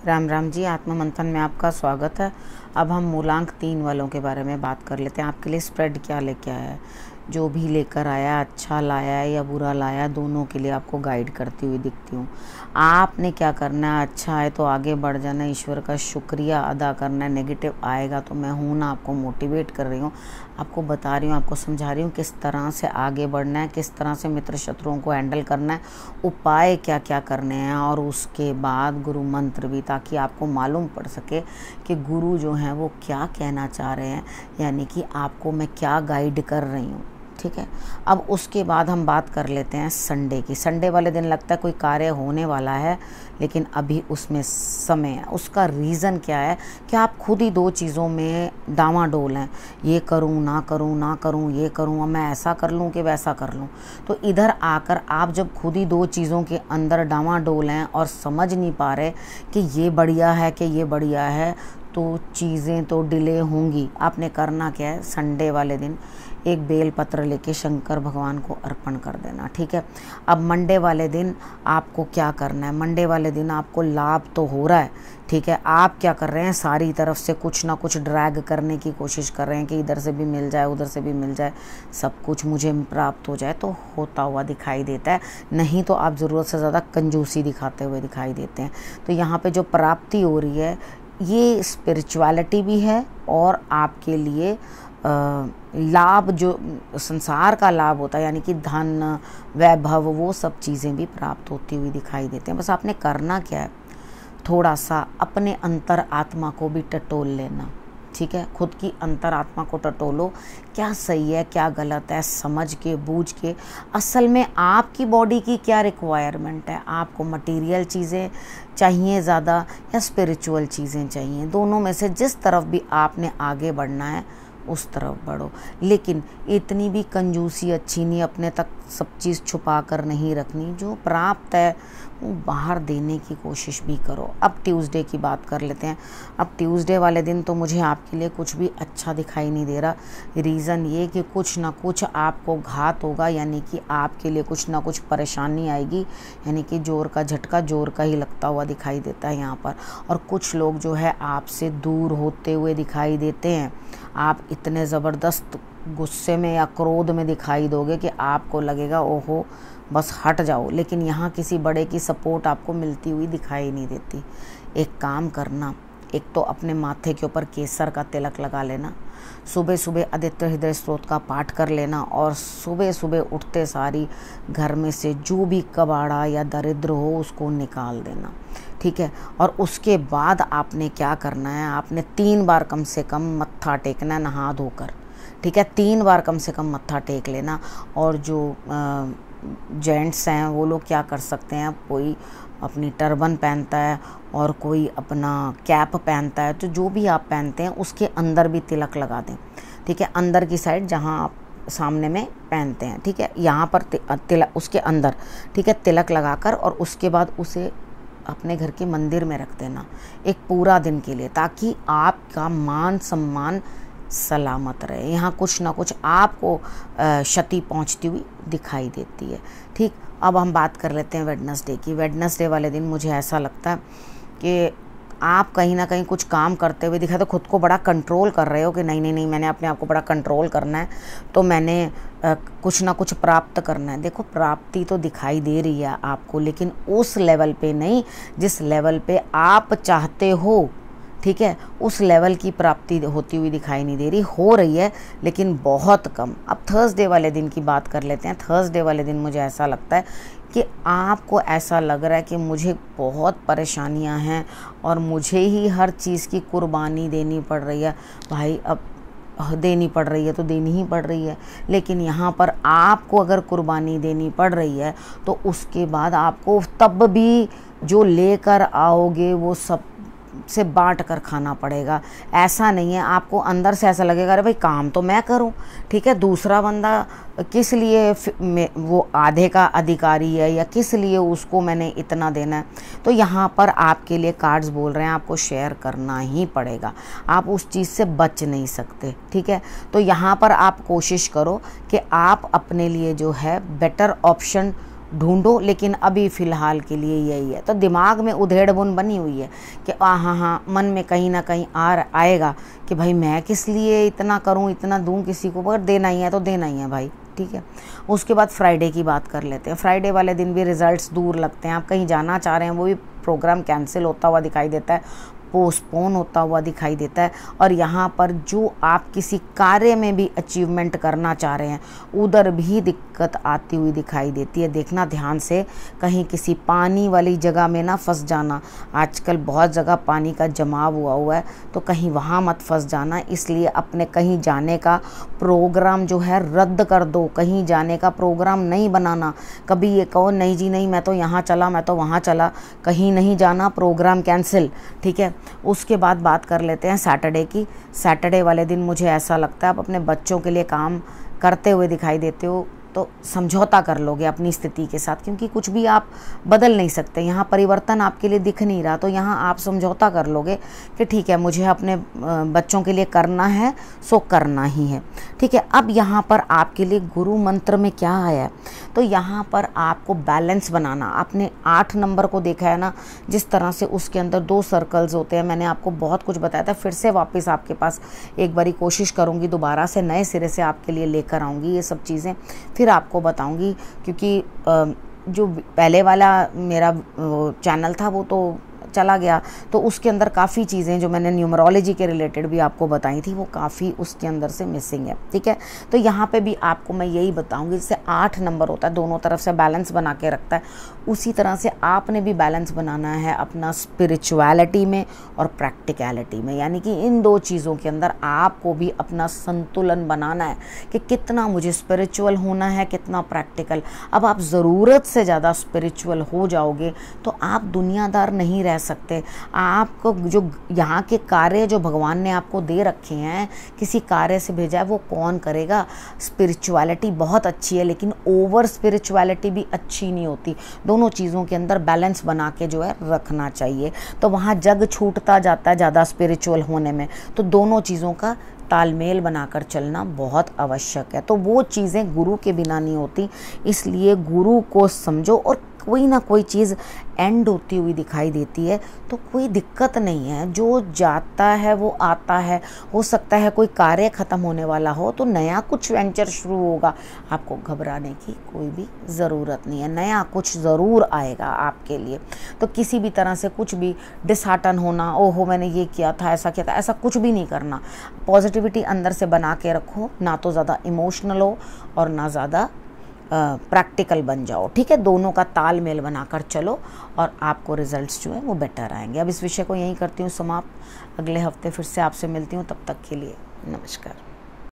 राम राम जी, आत्म मंथन में आपका स्वागत है। अब हम मूलांक 3 वालों के बारे में बात कर लेते हैं। आपके लिए स्प्रेड क्या लेके आया है, जो भी लेकर आया, अच्छा लाया है या बुरा लाया, दोनों के लिए आपको गाइड करती हुई दिखती हूँ। आपने क्या करना है, अच्छा है तो आगे बढ़ जाना, ईश्वर का शुक्रिया अदा करना है। नेगेटिव आएगा तो मैं हूँ ना, आपको मोटिवेट कर रही हूँ, आपको बता रही हूँ, आपको समझा रही हूँ किस तरह से आगे बढ़ना है, किस तरह से मित्र शत्रुओं को हैंडल करना है, उपाय क्या क्या करने हैं, और उसके बाद गुरु मंत्र भी, ताकि आपको मालूम पड़ सके कि गुरु जो हैं वो क्या कहना चाह रहे हैं, यानी कि आपको मैं क्या गाइड कर रही हूँ। ठीक है, अब उसके बाद हम बात कर लेते हैं संडे की। संडे वाले दिन लगता है कोई कार्य होने वाला है, लेकिन अभी उसमें समय है। उसका रीज़न क्या है कि आप खुद ही दो चीज़ों में डामाडोल हैं, ये करूं ना करूं, ना करूं ये करूं, मैं ऐसा कर लूं कि वैसा कर लूं। तो इधर आकर आप जब खुद ही दो चीज़ों के अंदर डामाडोल हैं और समझ नहीं पा रहे कि ये बढ़िया है कि ये बढ़िया है, तो चीज़ें तो डिले होंगी। आपने करना क्या है, संडे वाले दिन एक बेल पत्र लेके शंकर भगवान को अर्पण कर देना। ठीक है, अब मंडे वाले दिन आपको क्या करना है, मंडे वाले दिन आपको लाभ तो हो रहा है। ठीक है, आप क्या कर रहे हैं, सारी तरफ से कुछ ना कुछ ड्रैग करने की कोशिश कर रहे हैं कि इधर से भी मिल जाए, उधर से भी मिल जाए, सब कुछ मुझे प्राप्त हो जाए, तो होता हुआ दिखाई देता है। नहीं तो आप ज़रूरत से ज़्यादा कंजूसी दिखाते हुए दिखाई देते हैं। तो यहाँ पे जो प्राप्ति हो रही है, ये स्पिरिचुअलिटी भी है और आपके लिए लाभ, जो संसार का लाभ होता है, यानी कि धन, वैभव, वो सब चीज़ें भी प्राप्त होती हुई दिखाई देते हैं। बस आपने करना क्या है, थोड़ा सा अपने अंतर आत्मा को भी टटोल लेना। ठीक है, खुद की अंतर आत्मा को टटोलो, क्या सही है क्या गलत है, समझ के बूझ के। असल में आपकी बॉडी की क्या रिक्वायरमेंट है, आपको मटेरियल चीज़ें चाहिए ज़्यादा या स्पिरिचुअल चीज़ें चाहिए, दोनों में से जिस तरफ भी आपने आगे बढ़ना है उस तरफ बढ़ो। लेकिन इतनी भी कंजूसी अच्छी नहीं, अपने तक सब चीज़ छुपा कर नहीं रखनी। जो प्राप्त है वो बाहर देने की कोशिश भी करो। अब ट्यूसडे की बात कर लेते हैं। अब ट्यूसडे वाले दिन तो मुझे आपके लिए कुछ भी अच्छा दिखाई नहीं दे रहा। रीज़न ये कि कुछ ना कुछ आपको घात होगा, यानी कि आपके लिए कुछ ना कुछ परेशानी आएगी, यानी कि जोर का झटका जोर का ही लगता हुआ दिखाई देता है यहाँ पर। और कुछ लोग जो है आपसे दूर होते हुए दिखाई देते हैं। आप इतने ज़बरदस्त गुस्से में या क्रोध में दिखाई दोगे कि आपको लगेगा ओहो बस हट जाओ, लेकिन यहाँ किसी बड़े की सपोर्ट आपको मिलती हुई दिखाई नहीं देती। एक काम करना, एक तो अपने माथे के ऊपर केसर का तिलक लगा लेना, सुबह सुबह आदित्य हृदय स्तोत्र का पाठ कर लेना, और सुबह सुबह उठते सारी घर में से जो भी कबाड़ा या दरिद्र हो उसको निकाल देना। ठीक है, और उसके बाद आपने क्या करना है, आपने 3 बार कम से कम मत्था टेकना, नहा धोकर। ठीक है, 3 बार कम से कम मत्था टेक लेना। और जो जेंट्स हैं वो लोग क्या कर सकते हैं, कोई अपनी टर्बन पहनता है और कोई अपना कैप पहनता है, तो जो भी आप पहनते हैं उसके अंदर भी तिलक लगा दें। ठीक है, अंदर की साइड जहाँ आप सामने में पहनते हैं, ठीक है, यहाँ पर तिलक उसके अंदर, ठीक है, तिलक लगाकर, और उसके बाद उसे अपने घर के मंदिर में रख देना एक पूरा दिन के लिए, ताकि आपका मान सम्मान सलामत रहे। यहाँ कुछ ना कुछ आपको क्षति पहुँचती हुई दिखाई देती है। ठीक, अब हम बात कर लेते हैं वेडनेसडे की। वेडनेसडे वाले दिन मुझे ऐसा लगता है कि आप कहीं ना कहीं कुछ काम करते हुए दिखाए, तो खुद को बड़ा कंट्रोल कर रहे हो कि नहीं नहीं नहीं, मैंने अपने आप को बड़ा कंट्रोल करना है, तो मैंने कुछ ना कुछ प्राप्त करना है। देखो, प्राप्ति तो दिखाई दे रही है आपको, लेकिन उस लेवल पे नहीं जिस लेवल पे आप चाहते हो। ठीक है, उस लेवल की प्राप्ति होती हुई दिखाई नहीं दे रही, हो रही है लेकिन बहुत कम। अब थर्सडे वाले दिन की बात कर लेते हैं। थर्सडे वाले दिन मुझे ऐसा लगता है कि आपको ऐसा लग रहा है कि मुझे बहुत परेशानियां हैं और मुझे ही हर चीज़ की कुर्बानी देनी पड़ रही है। भाई, अब देनी पड़ रही है तो देनी ही पड़ रही है, लेकिन यहाँ पर आपको अगर कुर्बानी देनी पड़ रही है तो उसके बाद आपको तब भी जो लेकर आओगे वो सब से बांट कर खाना पड़ेगा। ऐसा नहीं है, आपको अंदर से ऐसा लगेगा अरे भाई काम तो मैं करूं, ठीक है, दूसरा बंदा किस लिए वो आधे का अधिकारी है, या किस लिए उसको मैंने इतना देना है। तो यहाँ पर आपके लिए कार्ड्स बोल रहे हैं आपको शेयर करना ही पड़ेगा, आप उस चीज़ से बच नहीं सकते। ठीक है, तो यहाँ पर आप कोशिश करो कि आप अपने लिए जो है बेटर ऑप्शन ढूंढो, लेकिन अभी फ़िलहाल के लिए यही है। तो दिमाग में उधेड़ बुन बनी हुई है कि हाँ, मन में कहीं ना कहीं आएगा कि भाई मैं किस लिए इतना करूं, इतना दूं किसी को, अगर देना ही है तो देना ही है भाई, ठीक है। उसके बाद फ्राइडे की बात कर लेते हैं। फ्राइडे वाले दिन भी रिजल्ट्स दूर लगते हैं। आप कहीं जाना चाह रहे हैं, वो भी प्रोग्राम कैंसिल होता हुआ दिखाई देता है, पोस्टपोन होता हुआ दिखाई देता है। और यहाँ पर जो आप किसी कार्य में भी अचीवमेंट करना चाह रहे हैं, उधर भी दिक्कत आती हुई दिखाई देती है। देखना ध्यान से, कहीं किसी पानी वाली जगह में ना फंस जाना। आजकल बहुत जगह पानी का जमाव हुआ है, तो कहीं वहाँ मत फंस जाना। इसलिए अपने कहीं जाने का प्रोग्राम जो है रद्द कर दो, कहीं जाने का प्रोग्राम नहीं बनाना। कभी ये कहो नहीं जी नहीं, मैं तो यहाँ चला, मैं तो वहाँ चला, कहीं नहीं जाना, प्रोग्राम कैंसिल, ठीक है। उसके बाद बात कर लेते हैं सैटरडे की। सैटरडे वाले दिन मुझे ऐसा लगता है आप अपने बच्चों के लिए काम करते हुए दिखाई देते हो, तो समझौता कर लोगे अपनी स्थिति के साथ, क्योंकि कुछ भी आप बदल नहीं सकते, यहाँ परिवर्तन आपके लिए दिख नहीं रहा। तो यहाँ आप समझौता कर लोगे कि ठीक है, मुझे अपने बच्चों के लिए करना है, सो करना ही है, ठीक है। अब यहाँ पर आपके लिए गुरु मंत्र में क्या आया है, तो यहाँ पर आपको बैलेंस बनाना। आपने 8 नंबर को देखा है ना, जिस तरह से उसके अंदर 2 सर्कल्स होते हैं। मैंने आपको बहुत कुछ बताया था, फिर से वापस आपके पास एक बारी कोशिश करूँगी, दोबारा से नए सिरे से आपके लिए लेकर आऊँगी ये सब चीज़ें, फिर आपको बताऊंगी। क्योंकि जो पहले वाला मेरा चैनल था वो तो चला गया, तो उसके अंदर काफ़ी चीज़ें जो मैंने न्यूमरोलॉजी के रिलेटेड भी आपको बताई थी, वो काफ़ी उसके अंदर से मिसिंग है, ठीक है। तो यहाँ पे भी आपको मैं यही बताऊंगी, जैसे 8 नंबर होता है, दोनों तरफ से बैलेंस बना के रखता है, उसी तरह से आपने भी बैलेंस बनाना है अपना स्पिरिचुअलिटी में और प्रैक्टिकलिटी में। यानी कि इन 2 चीज़ों के अंदर आपको भी अपना संतुलन बनाना है कि कितना मुझे स्पिरिचुअल होना है, कितना प्रैक्टिकल। अब आप ज़रूरत से ज़्यादा स्पिरिचुअल हो जाओगे तो आप दुनियादार नहीं रह सकते। आपको जो यहाँ के कार्य जो भगवान ने आपको दे रखे हैं, किसी कार्य से भेजा है, वो कौन करेगा। स्पिरिचुअलिटी बहुत अच्छी है, लेकिन ओवर स्पिरिचुअलिटी भी अच्छी नहीं होती। दोनों चीज़ों के अंदर बैलेंस बना के जो है रखना चाहिए। तो वहाँ जग छूटता जाता है ज़्यादा स्पिरिचुअल होने में, तो दोनों चीज़ों का तालमेल बनाकर चलना बहुत आवश्यक है। तो वो चीज़ें गुरु के बिना नहीं होती, इसलिए गुरु को समझो। और कोई ना कोई चीज़ एंड होती हुई दिखाई देती है, तो कोई दिक्कत नहीं है, जो जाता है वो आता है। हो सकता है कोई कार्य ख़त्म होने वाला हो तो नया कुछ वेंचर शुरू होगा, आपको घबराने की कोई भी ज़रूरत नहीं है, नया कुछ ज़रूर आएगा आपके लिए। तो किसी भी तरह से कुछ भी डिसहार्टन होना, ओहो मैंने ये किया था, ऐसा किया था, ऐसा कुछ भी नहीं करना। पॉजिटिविटी अंदर से बना के रखो, ना तो ज़्यादा इमोशनल हो और ना ज़्यादा प्रैक्टिकल बन जाओ, ठीक है। दोनों का तालमेल बनाकर चलो और आपको रिजल्ट्स जो है वो बेटर आएंगे। अब इस विषय को यहीं करती हूँ समाप्त। अगले हफ्ते फिर से आपसे मिलती हूँ, तब तक के लिए नमस्कार।